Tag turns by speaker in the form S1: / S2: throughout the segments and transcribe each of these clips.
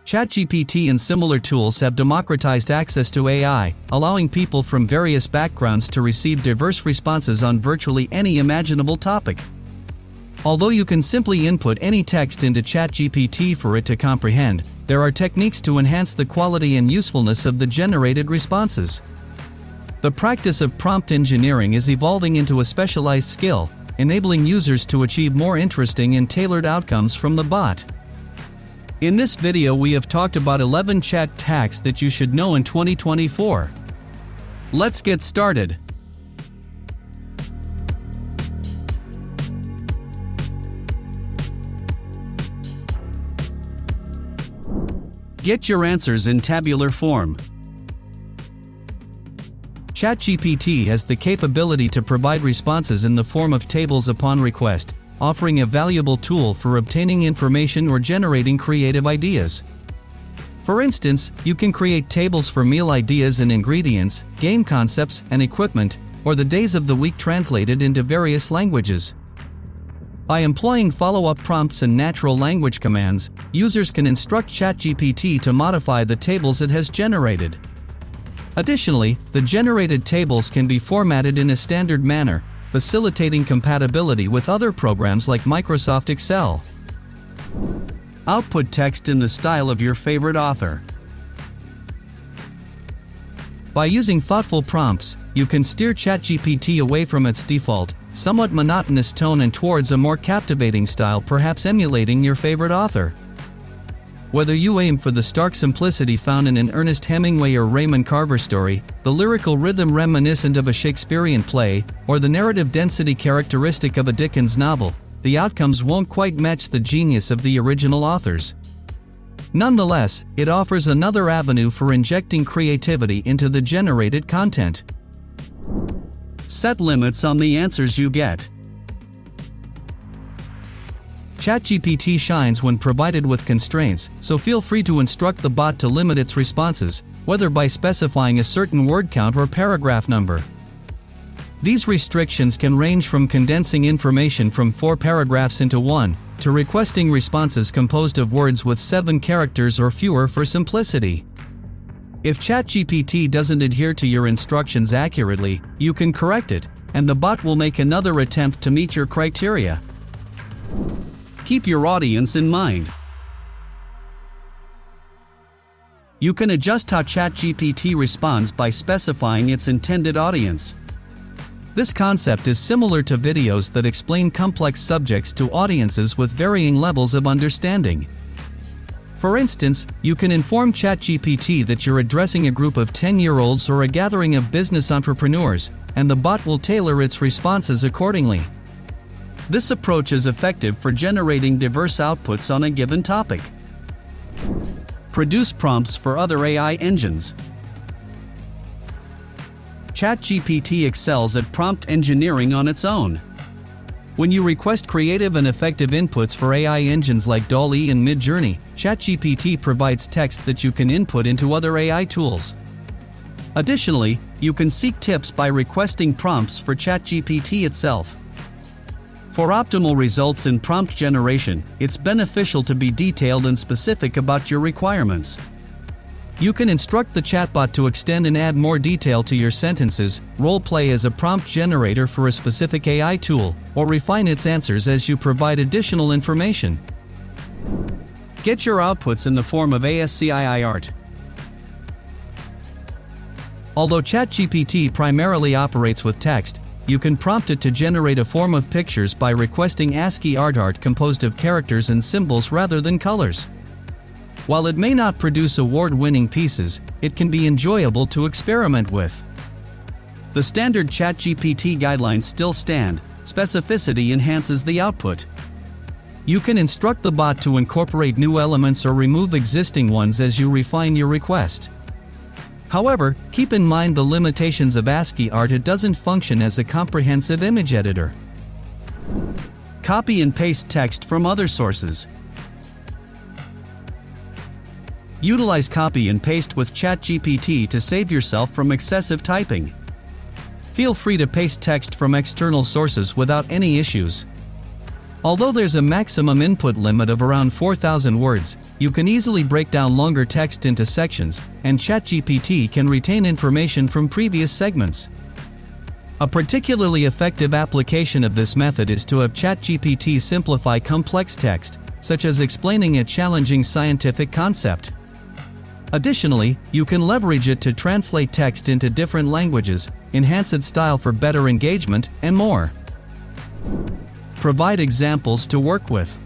S1: ChatGPT and similar tools have democratized access to AI, allowing people from various backgrounds to receive diverse responses on virtually any imaginable topic. Although you can simply input any text into ChatGPT for it to comprehend, there are techniques to enhance the quality and usefulness of the generated responses. The practice of prompt engineering is evolving into a specialized skill, enabling users to achieve more interesting and tailored outcomes from the bot. In this video we have talked about 11 chat hacks that you should know in 2024. Let's get started. Get your answers in tabular form. ChatGPT has the capability to provide responses in the form of tables upon request, offering a valuable tool for obtaining information or generating creative ideas. For instance, you can create tables for meal ideas and ingredients, game concepts and equipment, or the days of the week translated into various languages. By employing follow-up prompts and natural language commands, users can instruct ChatGPT to modify the tables it has generated. Additionally, the generated tables can be formatted in a standard manner, facilitating compatibility with other programs like Microsoft Excel. Output text in the style of your favorite author. By using thoughtful prompts, you can steer ChatGPT away from its default, somewhat monotonous tone and towards a more captivating style, perhaps emulating your favorite author. Whether you aim for the stark simplicity found in an Ernest Hemingway or Raymond Carver story, the lyrical rhythm reminiscent of a Shakespearean play, or the narrative density characteristic of a Dickens novel, the outcomes won't quite match the genius of the original authors. Nonetheless, it offers another avenue for injecting creativity into the generated content. Set limits on the answers you get. ChatGPT shines when provided with constraints, so feel free to instruct the bot to limit its responses, whether by specifying a certain word count or paragraph number. These restrictions can range from condensing information from 4 paragraphs into 1, to requesting responses composed of words with 7 characters or fewer for simplicity. If ChatGPT doesn't adhere to your instructions accurately, you can correct it, and the bot will make another attempt to meet your criteria. Keep your audience in mind. You can adjust how ChatGPT responds by specifying its intended audience. This concept is similar to videos that explain complex subjects to audiences with varying levels of understanding. For instance, you can inform ChatGPT that you're addressing a group of 10-year-olds or a gathering of business entrepreneurs, and the bot will tailor its responses accordingly. This approach is effective for generating diverse outputs on a given topic. Produce prompts for other AI engines. ChatGPT excels at prompt engineering on its own. When you request creative and effective inputs for AI engines like DALL-E and Midjourney, ChatGPT provides text that you can input into other AI tools. Additionally, you can seek tips by requesting prompts for ChatGPT itself. For optimal results in prompt generation, it's beneficial to be detailed and specific about your requirements. You can instruct the chatbot to extend and add more detail to your sentences, role-play as a prompt generator for a specific AI tool, or refine its answers as you provide additional information. Get your outputs in the form of ASCII art. Although ChatGPT primarily operates with text, you can prompt it to generate a form of pictures by requesting ASCII art composed of characters and symbols rather than colors. While it may not produce award-winning pieces, it can be enjoyable to experiment with. The standard ChatGPT guidelines still stand. Specificity enhances the output. You can instruct the bot to incorporate new elements or remove existing ones as you refine your request. However, keep in mind the limitations of ASCII art. It doesn't function as a comprehensive image editor. Copy and paste text from other sources. Utilize copy and paste with ChatGPT to save yourself from excessive typing. Feel free to paste text from external sources without any issues. Although there's a maximum input limit of around 4,000 words, you can easily break down longer text into sections, and ChatGPT can retain information from previous segments. A particularly effective application of this method is to have ChatGPT simplify complex text, such as explaining a challenging scientific concept. Additionally, you can leverage it to translate text into different languages, enhance its style for better engagement, and more. Provide examples to work with.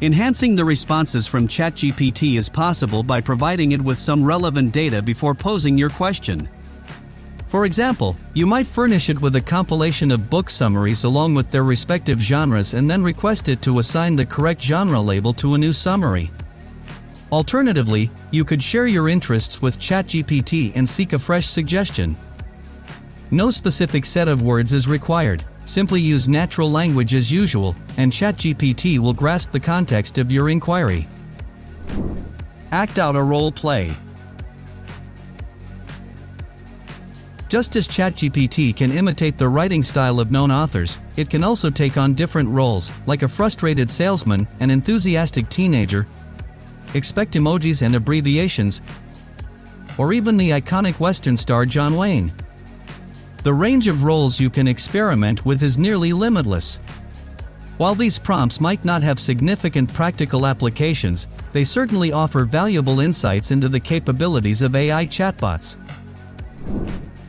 S1: Enhancing the responses from ChatGPT is possible by providing it with some relevant data before posing your question. For example, you might furnish it with a compilation of book summaries along with their respective genres and then request it to assign the correct genre label to a new summary. Alternatively, you could share your interests with ChatGPT and seek a fresh suggestion. No specific set of words is required, simply use natural language as usual, and ChatGPT will grasp the context of your inquiry. Act out a role play. Just as ChatGPT can imitate the writing style of known authors, it can also take on different roles, like a frustrated salesman, an enthusiastic teenager, expect emojis and abbreviations, or even the iconic Western star John Wayne. The range of roles you can experiment with is nearly limitless. While these prompts might not have significant practical applications, they certainly offer valuable insights into the capabilities of AI chatbots.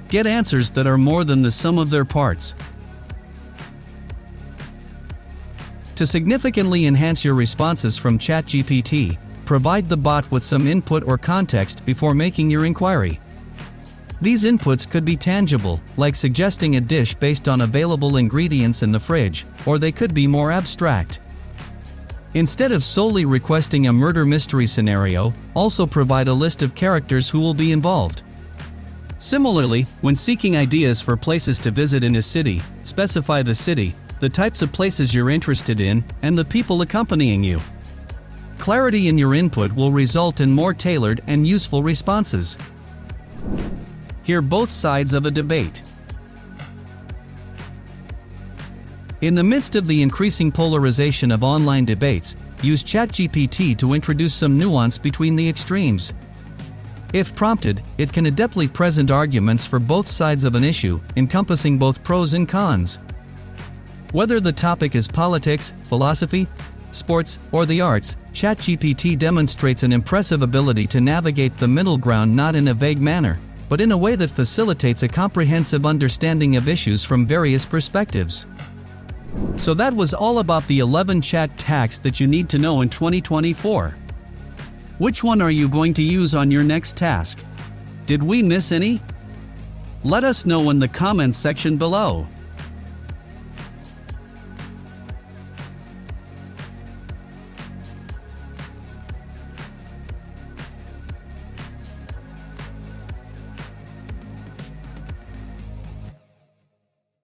S1: Get answers that are more than the sum of their parts. To significantly enhance your responses from ChatGPT, provide the bot with some input or context before making your inquiry. These inputs could be tangible, like suggesting a dish based on available ingredients in the fridge, or they could be more abstract. Instead of solely requesting a murder mystery scenario, also provide a list of characters who will be involved. Similarly, when seeking ideas for places to visit in a city, specify the city, the types of places you're interested in, and the people accompanying you. Clarity in your input will result in more tailored and useful responses. Hear both sides of a debate. In the midst of the increasing polarization of online debates, use ChatGPT to introduce some nuance between the extremes. If prompted, it can adeptly present arguments for both sides of an issue, encompassing both pros and cons. Whether the topic is politics, philosophy, sports, or the arts, ChatGPT demonstrates an impressive ability to navigate the middle ground not in a vague manner, but in a way that facilitates a comprehensive understanding of issues from various perspectives. So that was all about the 11 chat hacks that you need to know in 2024. Which one are you going to use on your next task? Did we miss any? Let us know in the comments section below.